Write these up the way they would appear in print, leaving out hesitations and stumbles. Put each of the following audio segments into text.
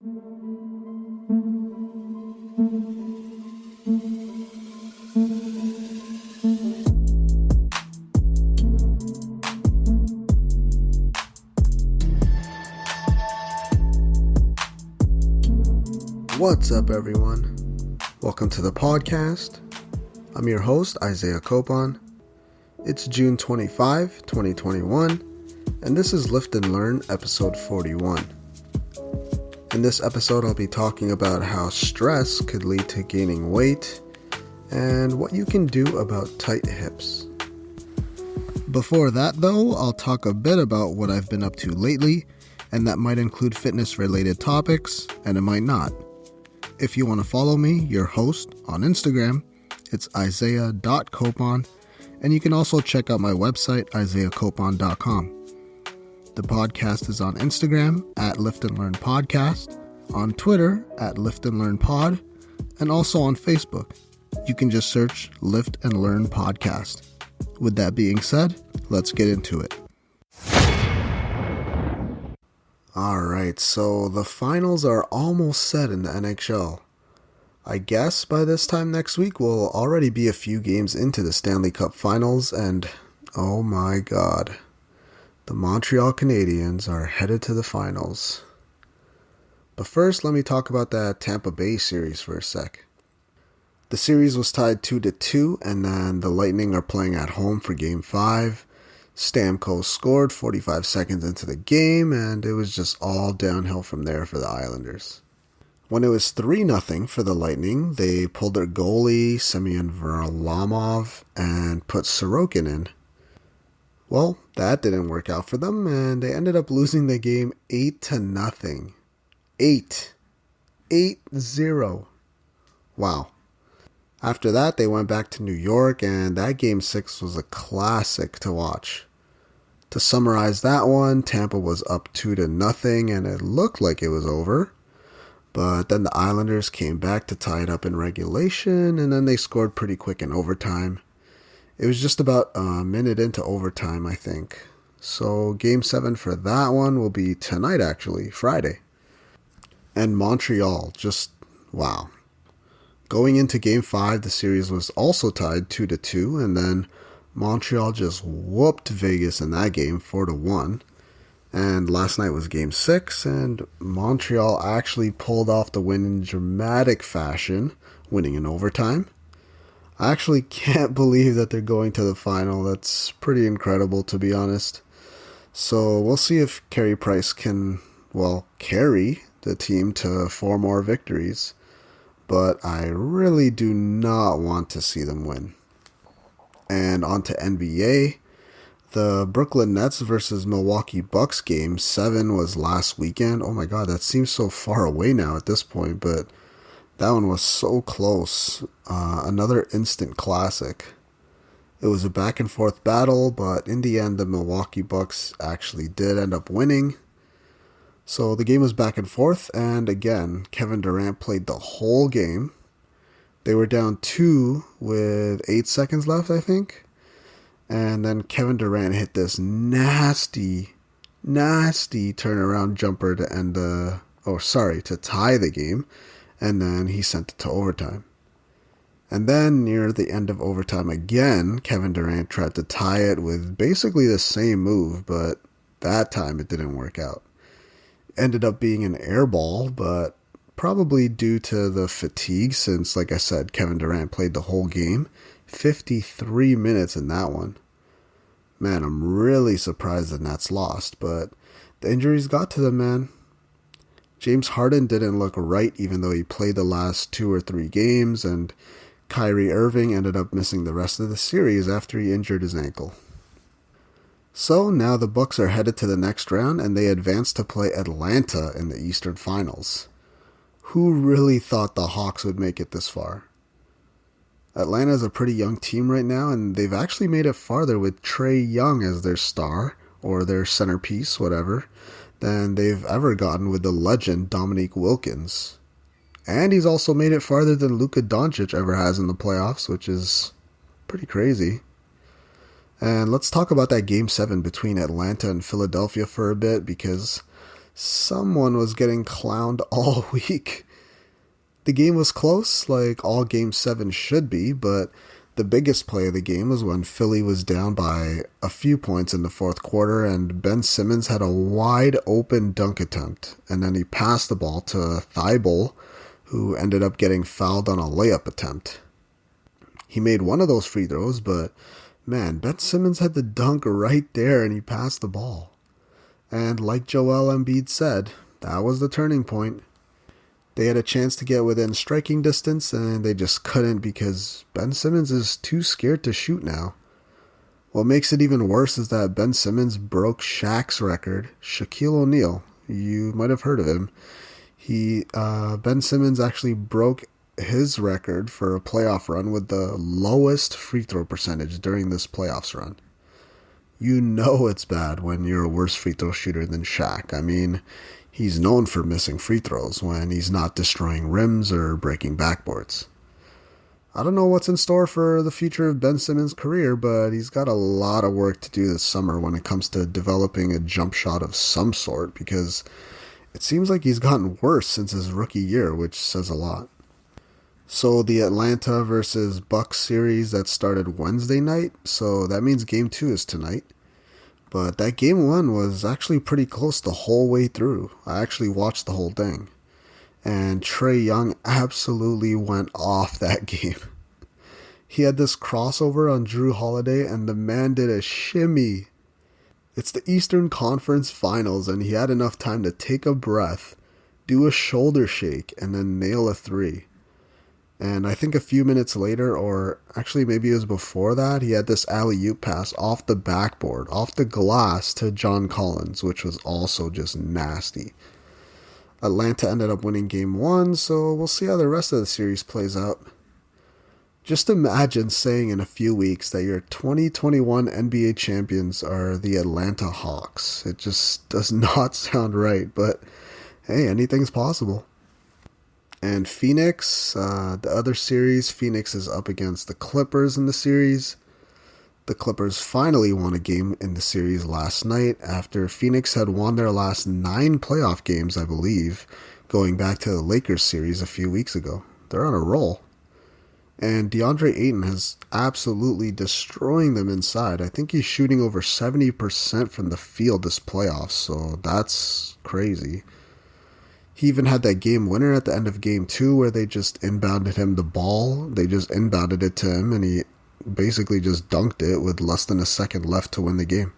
What's up, everyone? Welcome to the podcast. I'm your host, Isaiah Copon. It's June 25, 2021, and this is Lift and Learn, episode 41. In this episode, I'll be talking about how stress could lead to gaining weight and what you can do about tight hips. Before that, though, I'll talk a bit about what I've been up to lately, and that might include fitness-related topics, and it might not. If you want to follow me, your host, on Instagram, it's isaiah.copon, and you can also check out my website, isaiahcopon.com. The podcast is on Instagram at Lift and Learn Podcast, on Twitter at Lift and Learn Pod, and also on Facebook. You can just search Lift and Learn Podcast. With that being said, let's get into it. Alright, so the finals are almost set in the NHL. I guess by this time next week we'll already be a few games into the Stanley Cup Finals, and oh my god, the Montreal Canadiens are headed to the finals. But first, let me talk about that Tampa Bay series for a sec. The series was tied 2-2, and then the Lightning are playing at home for Game 5. Stamkos scored 45 seconds into the game, and it was just all downhill from there for the Islanders. When it was 3-0 for the Lightning, they pulled their goalie, Semyon Varlamov, and put Sorokin in. Well, that didn't work out for them, and they ended up losing the game 8-0. 8-0. Wow. After that, they went back to New York, and that Game 6 was a classic to watch. To summarize that one, Tampa was up 2-0, and it looked like it was over. But then the Islanders came back to tie it up in regulation, and then they scored pretty quick in overtime. It was just about a minute into overtime, I think. So Game 7 for that one will be tonight, actually, Friday. And Montreal, just wow. Going into Game 5, the series was also tied 2-2, and then Montreal just whooped Vegas in that game 4-1. And last night was Game 6, and Montreal actually pulled off the win in dramatic fashion, winning in overtime. I actually can't believe that they're going to the final. That's pretty incredible, to be honest. So we'll see if Carey Price can, carry the team to 4 more victories. But I really do not want to see them win. And on to NBA. The Brooklyn Nets versus Milwaukee Bucks Game 7 was last weekend. Oh my god, that seems so far away now at this point, but that one was so close. Another instant classic. It was a back and forth battle, but in the end the Milwaukee Bucks actually did end up winning. So the game was back and forth, and again, Kevin Durant played the whole game. They were down 2 with 8 seconds left, I think. And then Kevin Durant hit this nasty turnaround jumper to to tie the game. And then he sent it to overtime. And then near the end of overtime again, Kevin Durant tried to tie it with basically the same move, but that time it didn't work out. Ended up being an air ball, but probably due to the fatigue since, like I said, Kevin Durant played the whole game. 53 minutes in that one. Man, I'm really surprised the Nets lost, but the injuries got to them, man. James Harden didn't look right even though he played the last 2 or 3 games, and Kyrie Irving ended up missing the rest of the series after he injured his ankle. So now the Bucks are headed to the next round, and they advance to play Atlanta in the Eastern Finals. Who really thought the Hawks would make it this far? Atlanta is a pretty young team right now, and they've actually made it farther with Trae Young as their star, or their centerpiece, whatever, than they've ever gotten with the legend Dominique Wilkins. And he's also made it farther than Luka Doncic ever has in the playoffs, which is pretty crazy. And let's talk about that Game 7 between Atlanta and Philadelphia for a bit, because Someone was getting clowned all week. The game was close, like all Game 7 should be, but the biggest play of the game was when Philly was down by a few points in the fourth quarter and Ben Simmons had a wide open dunk attempt, and then he passed the ball to Thibault, who ended up getting fouled on a layup attempt. He made one of those free throws, but man, Ben Simmons had the dunk right there and he passed the ball. And like Joel Embiid said, that was the turning point. They had a chance to get within striking distance, and they just couldn't because Ben Simmons is too scared to shoot now. What makes it even worse is that Ben Simmons broke Shaq's record. Shaquille O'Neal, you might have heard of him. Ben Simmons actually broke his record for a playoff run with the lowest free throw percentage during this playoffs run. You know it's bad when you're a worse free throw shooter than Shaq. I mean, he's known for missing free throws when he's not destroying rims or breaking backboards. I don't know what's in store for the future of Ben Simmons' career, but he's got a lot of work to do this summer when it comes to developing a jump shot of some sort, because it seems like he's gotten worse since his rookie year, which says a lot. So the Atlanta versus Bucks series that started Wednesday night, so that means Game 2 is tonight. But that Game 1 was actually pretty close the whole way through. I actually watched the whole thing. And Trae Young absolutely went off that game. He had this crossover on Drew Holiday and the man did a shimmy. It's the Eastern Conference Finals and he had enough time to take a breath, do a shoulder shake, and then nail a three. And I think a few minutes later, or actually maybe it was before that, he had this alley-oop pass off the backboard, off the glass to John Collins, which was also just nasty. Atlanta ended up winning Game 1, so we'll see how the rest of the series plays out. Just imagine saying in a few weeks that your 2021 NBA champions are the Atlanta Hawks. It just does not sound right, but hey, anything's possible. And Phoenix, the other series, Phoenix is up against the Clippers in the series. The Clippers finally won a game in the series last night after Phoenix had won their last 9 playoff games, I believe, going back to the Lakers series a few weeks ago. They're on a roll. And DeAndre Ayton is absolutely destroying them inside. I think he's shooting over 70% from the field this playoff, so that's crazy. He even had that game winner at the end of Game 2 where they just inbounded him the ball. They just inbounded it to him and he basically just dunked it with less than a second left to win the game.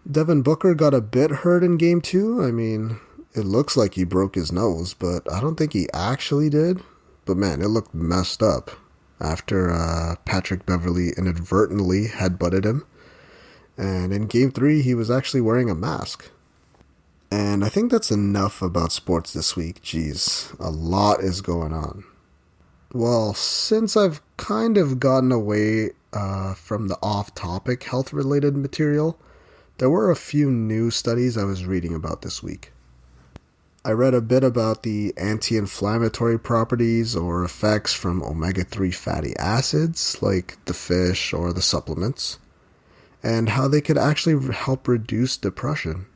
Devin Booker got a bit hurt in Game 2. I mean, it looks like he broke his nose, but I don't think he actually did. But man, it looked messed up after Patrick Beverley inadvertently headbutted him. And in Game 3, he was actually wearing a mask. And I think that's enough about sports this week. Jeez, a lot is going on. Well, since I've kind of gotten away from the off-topic health-related material, there were a few new studies I was reading about this week. I read a bit about the anti-inflammatory properties or effects from omega-3 fatty acids, like the fish or the supplements, and how they could actually help reduce depression.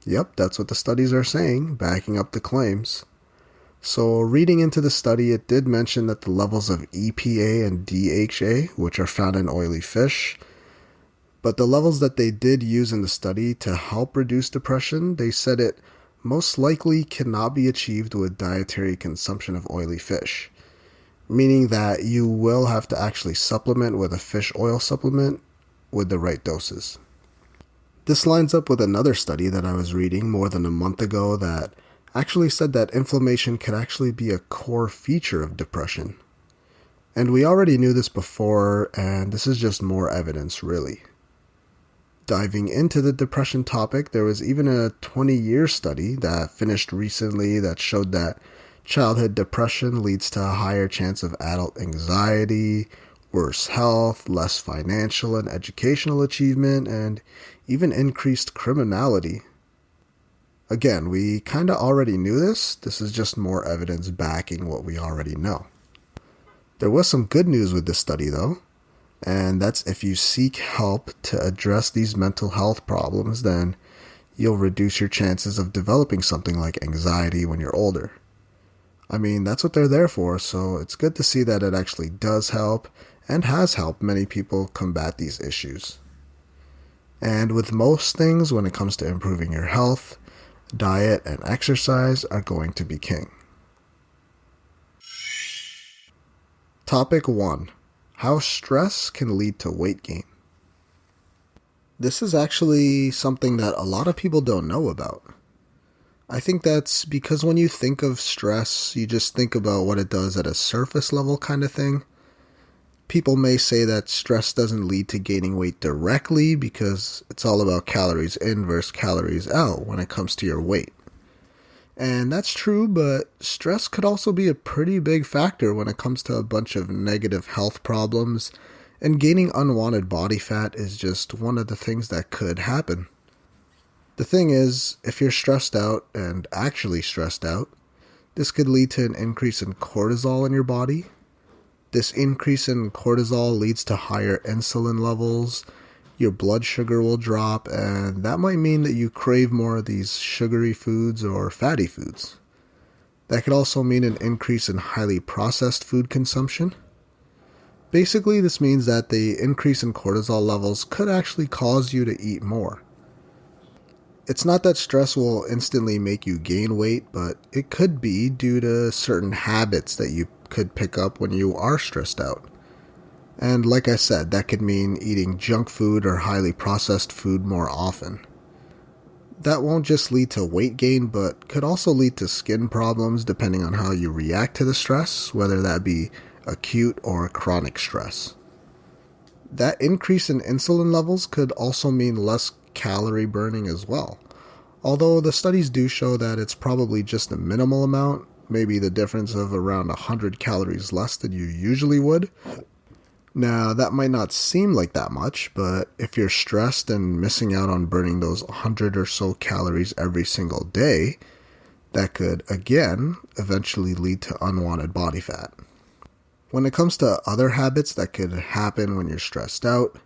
Yep, that's what the studies are saying, backing up the claims. So reading into the study, it did mention that the levels of EPA and DHA, which are found in oily fish, but the levels that they did use in the study to help reduce depression, they said it most likely cannot be achieved with dietary consumption of oily fish, meaning that you will have to actually supplement with a fish oil supplement with the right doses. This lines up with another study that I was reading more than a month ago that actually said that inflammation could actually be a core feature of depression. And we already knew this before, and this is just more evidence, really. Diving into the depression topic, there was even a 20-year study that finished recently that showed that childhood depression leads to a higher chance of adult anxiety, worse health, less financial and educational achievement, and even increased criminality. Again, we kind of already knew this. This is just more evidence backing what we already know. There was some good news with this study, though, and that's if you seek help to address these mental health problems, then you'll reduce your chances of developing something like anxiety when you're older. I mean, that's what they're there for, so it's good to see that it actually does help and has helped many people combat these issues. And with most things, when it comes to improving your health, diet and exercise are going to be king. Topic 1. How stress can lead to weight gain. This is actually something that a lot of people don't know about. I think that's because when you think of stress, you just think about what it does at a surface level kind of thing. People may say that stress doesn't lead to gaining weight directly because it's all about calories in versus calories out when it comes to your weight. And that's true, but stress could also be a pretty big factor when it comes to a bunch of negative health problems, and gaining unwanted body fat is just one of the things that could happen. The thing is, if you're stressed out and actually stressed out, this could lead to an increase in cortisol in your body. This increase in cortisol leads to higher insulin levels, your blood sugar will drop, and that might mean that you crave more of these sugary foods or fatty foods. That could also mean an increase in highly processed food consumption. Basically, this means that the increase in cortisol levels could actually cause you to eat more. It's not that stress will instantly make you gain weight, but it could be due to certain habits that you could pick up when you are stressed out. And like I said, that could mean eating junk food or highly processed food more often. That won't just lead to weight gain, but could also lead to skin problems depending on how you react to the stress, whether that be acute or chronic stress. That increase in insulin levels could also mean less calorie burning as well. Although the studies do show that it's probably just a minimal amount, maybe the difference of around 100 calories less than you usually would. Now, that might not seem like that much, but if you're stressed and missing out on burning those 100 or so calories every single day, that could, again, eventually lead to unwanted body fat. When it comes to other habits that could happen when you're stressed out,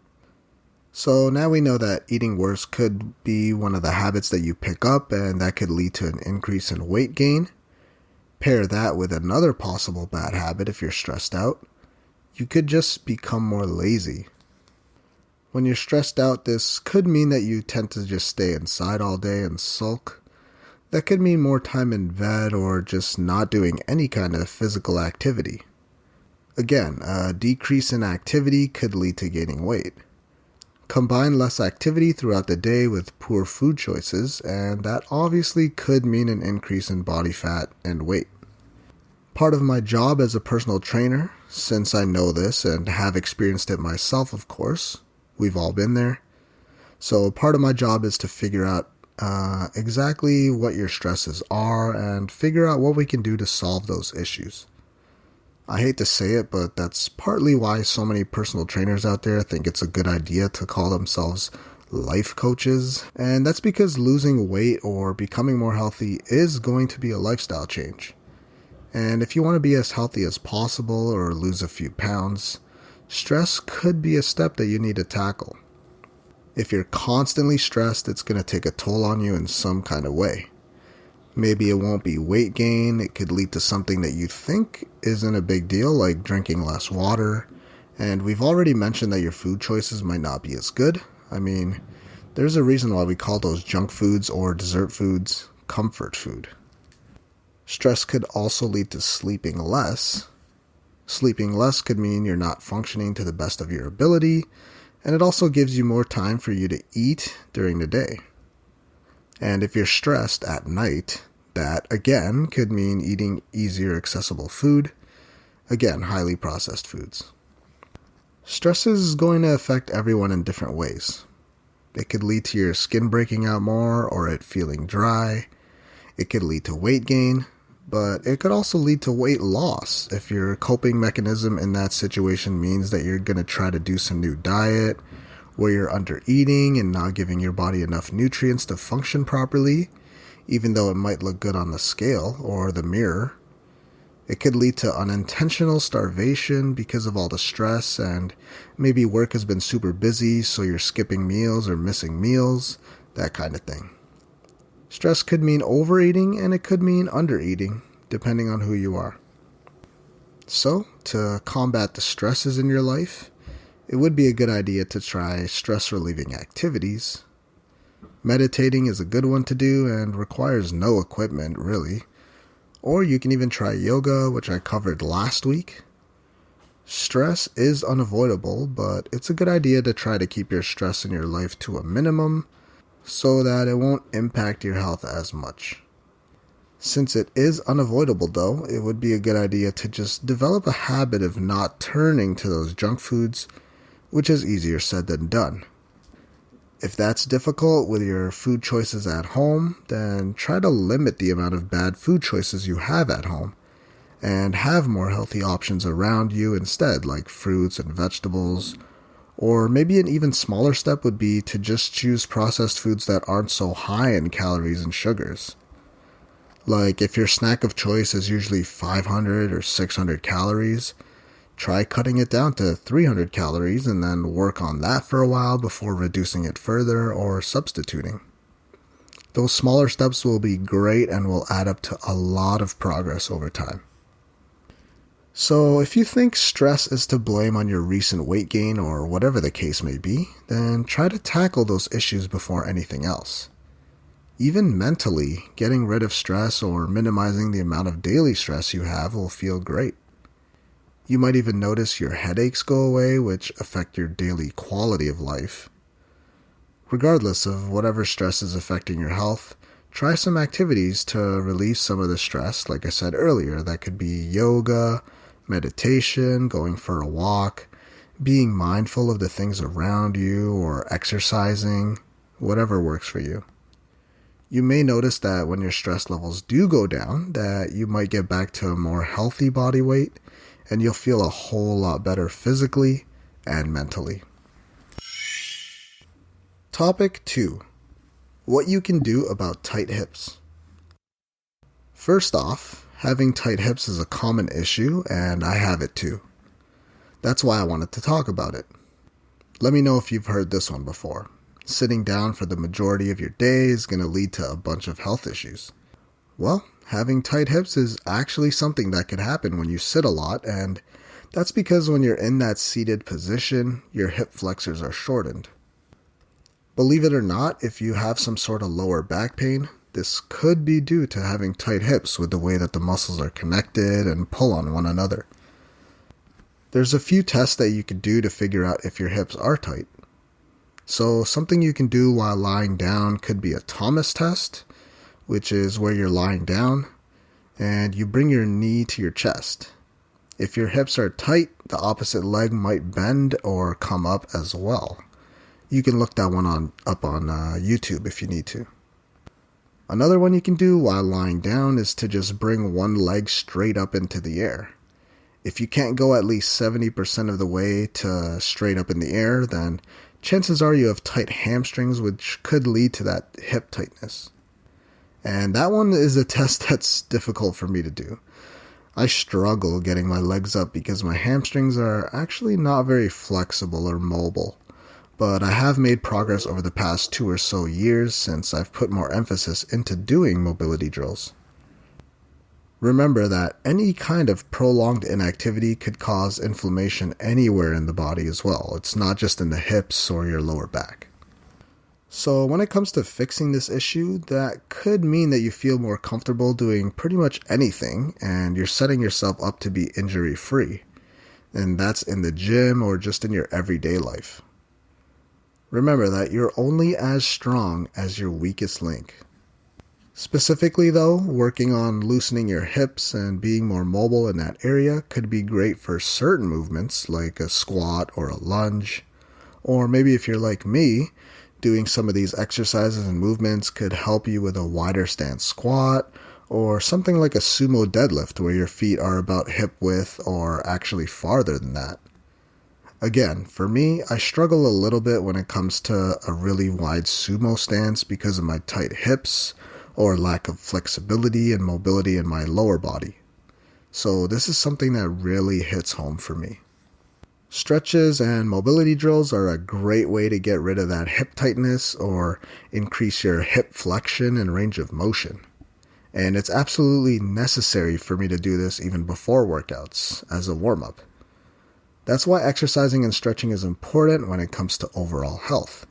so now we know that eating worse could be one of the habits that you pick up, and that could lead to an increase in weight gain. Pair that with another possible bad habit if you're stressed out. You could just become more lazy. When you're stressed out, this could mean that you tend to just stay inside all day and sulk. That could mean more time in bed or just not doing any kind of physical activity. Again, a decrease in activity could lead to gaining weight. Combine less activity throughout the day with poor food choices, and that obviously could mean an increase in body fat and weight. Part of my job as a personal trainer, since I know this and have experienced it myself, of course, we've all been there. So part of my job is to figure out exactly what your stresses are and figure out what we can do to solve those issues. I hate to say it, but that's partly why so many personal trainers out there think it's a good idea to call themselves life coaches. And that's because losing weight or becoming more healthy is going to be a lifestyle change. And if you want to be as healthy as possible or lose a few pounds, stress could be a step that you need to tackle. If you're constantly stressed, it's going to take a toll on you in some kind of way. Maybe it won't be weight gain. It could lead to something that you think isn't a big deal, like drinking less water. And we've already mentioned that your food choices might not be as good. I mean, there's a reason why we call those junk foods or dessert foods comfort food. Stress could also lead to sleeping less. Sleeping less could mean you're not functioning to the best of your ability, and it also gives you more time for you to eat during the day. And if you're stressed at night, that again could mean eating easier accessible food, again, highly processed foods. Stress is going to affect everyone in different ways. It could lead to your skin breaking out more or it feeling dry. It could lead to weight gain, but it could also lead to weight loss if your coping mechanism in that situation means that you're going to try to do some new diet, where you're under eating and not giving your body enough nutrients to function properly, even though it might look good on the scale or the mirror. It could lead to unintentional starvation because of all the stress, and maybe work has been super busy, so you're skipping meals or missing meals, that kind of thing. Stress could mean overeating and it could mean undereating, depending on who you are. So, to combat the stresses in your life, it would be a good idea to try stress-relieving activities. Meditating is a good one to do and requires no equipment, really. Or you can even try yoga, which I covered last week. Stress is unavoidable, but it's a good idea to try to keep your stress in your life to a minimum so that it won't impact your health as much. Since it is unavoidable though, it would be a good idea to just develop a habit of not turning to those junk foods, which is easier said than done. If that's difficult with your food choices at home, then try to limit the amount of bad food choices you have at home and have more healthy options around you instead, like fruits and vegetables. Or maybe an even smaller step would be to just choose processed foods that aren't so high in calories and sugars. Like if your snack of choice is usually 500 or 600 calories, try cutting it down to 300 calories and then work on that for a while before reducing it further or substituting. Those smaller steps will be great and will add up to a lot of progress over time. So if you think stress is to blame on your recent weight gain or whatever the case may be, then try to tackle those issues before anything else. Even mentally, getting rid of stress or minimizing the amount of daily stress you have will feel great. You might even notice your headaches go away, which affect your daily quality of life. Regardless of whatever stress is affecting your health, try some activities to relieve some of the stress, like I said earlier. That could be yoga, meditation, going for a walk, being mindful of the things around you, or exercising, whatever works for you. You may notice that when your stress levels do go down, that you might get back to a more healthy body weight, and you'll feel a whole lot better physically and mentally. Topic 2. What you can do about tight hips. First off, having tight hips is a common issue, and I have it too. That's why I wanted to talk about it. Let me know if you've heard this one before. Sitting down for the majority of your day is going to lead to a bunch of health issues. Well, having tight hips is actually something that could happen when you sit a lot, and that's because when you're in that seated position, your hip flexors are shortened. Believe it or not, if you have some sort of lower back pain, this could be due to having tight hips with the way that the muscles are connected and pull on one another. There's a few tests that you could do to figure out if your hips are tight. So something you can do while lying down could be a Thomas test, which is where you're lying down and you bring your knee to your chest. If your hips are tight, the opposite leg might bend or come up as well. You can look that one up on YouTube if you need to. Another one you can do while lying down is to just bring one leg straight up into the air. If you can't go at least 70% of the way to straight up in the air, then chances are you have tight hamstrings, which could lead to that hip tightness. And that one is a test that's difficult for me to do. I struggle getting my legs up because my hamstrings are actually not very flexible or mobile. But I have made progress over the past 2 or so years since I've put more emphasis into doing mobility drills. Remember that any kind of prolonged inactivity could cause inflammation anywhere in the body as well. It's not just in the hips or your lower back. So when it comes to fixing this issue, that could mean that you feel more comfortable doing pretty much anything and you're setting yourself up to be injury-free. And that's in the gym or just in your everyday life. Remember that you're only as strong as your weakest link. Specifically though, working on loosening your hips and being more mobile in that area could be great for certain movements like a squat or a lunge. Or maybe if you're like me, doing some of these exercises and movements could help you with a wider stance squat or something like a sumo deadlift where your feet are about hip width or actually farther than that. Again, for me, I struggle a little bit when it comes to a really wide sumo stance because of my tight hips or lack of flexibility and mobility in my lower body. So this is something that really hits home for me. Stretches and mobility drills are a great way to get rid of that hip tightness or increase your hip flexion and range of motion. And it's absolutely necessary for me to do this even before workouts as a warm-up. That's why exercising and stretching is important when it comes to overall health.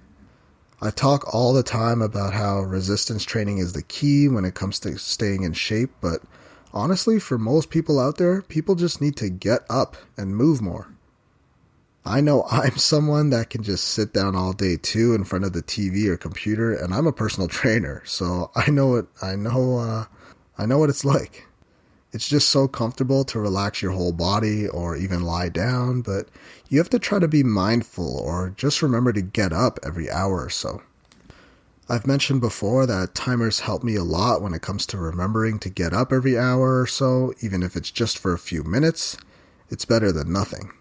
I talk all the time about how resistance training is the key when it comes to staying in shape, but honestly, for most people out there, people just need to get up and move more. I know I'm someone that can just sit down all day too in front of the TV or computer, and I'm a personal trainer, so I know what it's like. It's just so comfortable to relax your whole body or even lie down, but you have to try to be mindful or just remember to get up every hour or so. I've mentioned before that timers help me a lot when it comes to remembering to get up every hour or so, even if it's just for a few minutes. It's better than nothing.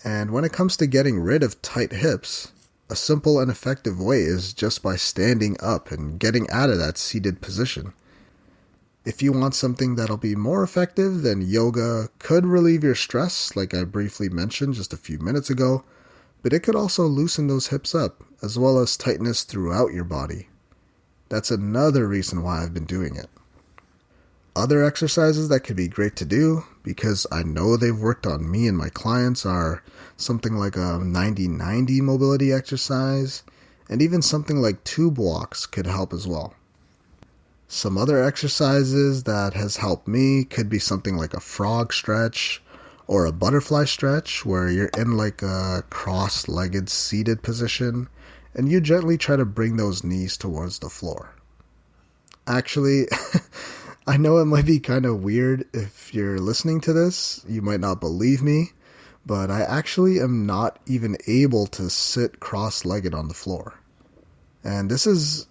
And when it comes to getting rid of tight hips, a simple and effective way is just by standing up and getting out of that seated position. If you want something that'll be more effective, then yoga could relieve your stress, like I briefly mentioned just a few minutes ago, but it could also loosen those hips up, as well as tightness throughout your body. That's another reason why I've been doing it. Other exercises that could be great to do, because I know they've worked on me and my clients, are something like a 90-90 mobility exercise, and even something like tube walks could help as well. Some other exercises that has helped me could be something like a frog stretch or a butterfly stretch, where you're in like a cross-legged seated position and you gently try to bring those knees towards the floor. Actually, I know it might be kind of weird if you're listening to this. You might not believe me, but I actually am not even able to sit cross-legged on the floor. And this has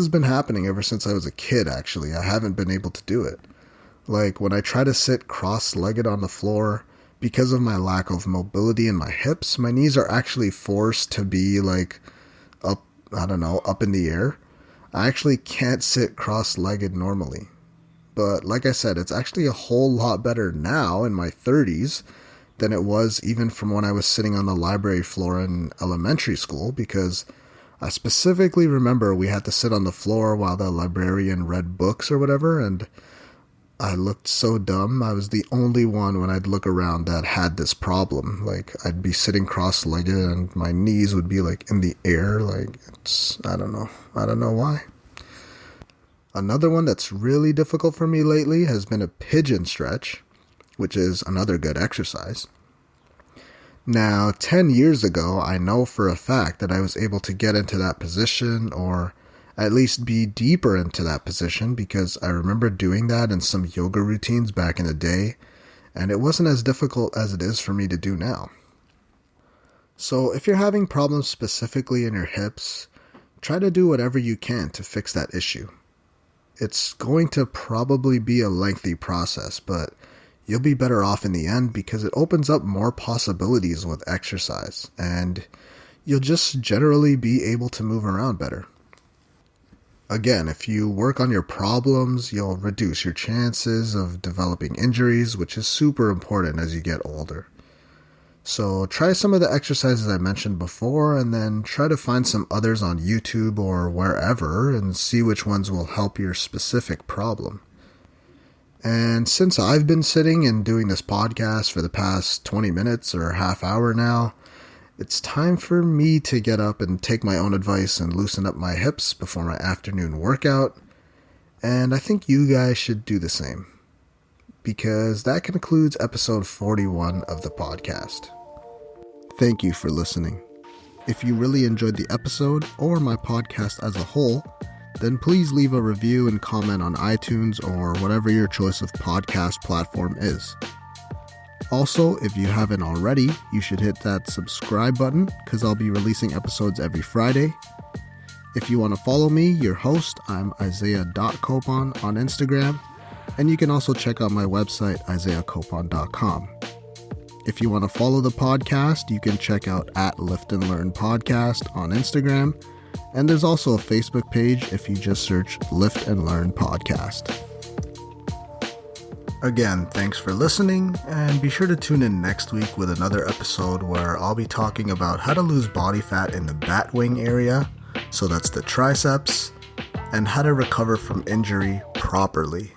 been happening ever since I was a kid, actually. I haven't been able to do it. Like, when I try to sit cross-legged on the floor, because of my lack of mobility in my hips, my knees are actually forced to be, like, up in the air. I actually can't sit cross-legged normally. But, like I said, it's actually a whole lot better now in my 30s than it was even from when I was sitting on the library floor in elementary school, because I specifically remember we had to sit on the floor while the librarian read books or whatever, and I looked so dumb. I was the only one when I'd look around that had this problem. Like, I'd be sitting cross-legged and my knees would be like in the air. Like, I don't know why. Another one that's really difficult for me lately has been a pigeon stretch, which is another good exercise. Now, 10 years ago, I know for a fact that I was able to get into that position, or at least be deeper into that position, because I remember doing that in some yoga routines back in the day, and it wasn't as difficult as it is for me to do now. So if you're having problems specifically in your hips, try to do whatever you can to fix that issue. It's going to probably be a lengthy process, but you'll be better off in the end because it opens up more possibilities with exercise, and you'll just generally be able to move around better. Again, if you work on your problems, you'll reduce your chances of developing injuries, which is super important as you get older. So try some of the exercises I mentioned before, and then try to find some others on YouTube or wherever and see which ones will help your specific problem. And since I've been sitting and doing this podcast for the past 20 minutes or half hour now, it's time for me to get up and take my own advice and loosen up my hips before my afternoon workout. And I think you guys should do the same, because that concludes episode 41 of the podcast. Thank you for listening. If you really enjoyed the episode or my podcast as a whole, then please leave a review and comment on iTunes or whatever your choice of podcast platform is. Also, if you haven't already, you should hit that subscribe button, because I'll be releasing episodes every Friday. If you want to follow me, your host, I'm Isaiah.Copon on Instagram, and you can also check out my website, isaiahcopon.com. If you want to follow the podcast, you can check out @Lift and Learn Podcast on Instagram, and there's also a Facebook page if you just search Lift and Learn Podcast. Again, thanks for listening, and be sure to tune in next week with another episode where I'll be talking about how to lose body fat in the bat wing area, so that's the triceps, and how to recover from injury properly.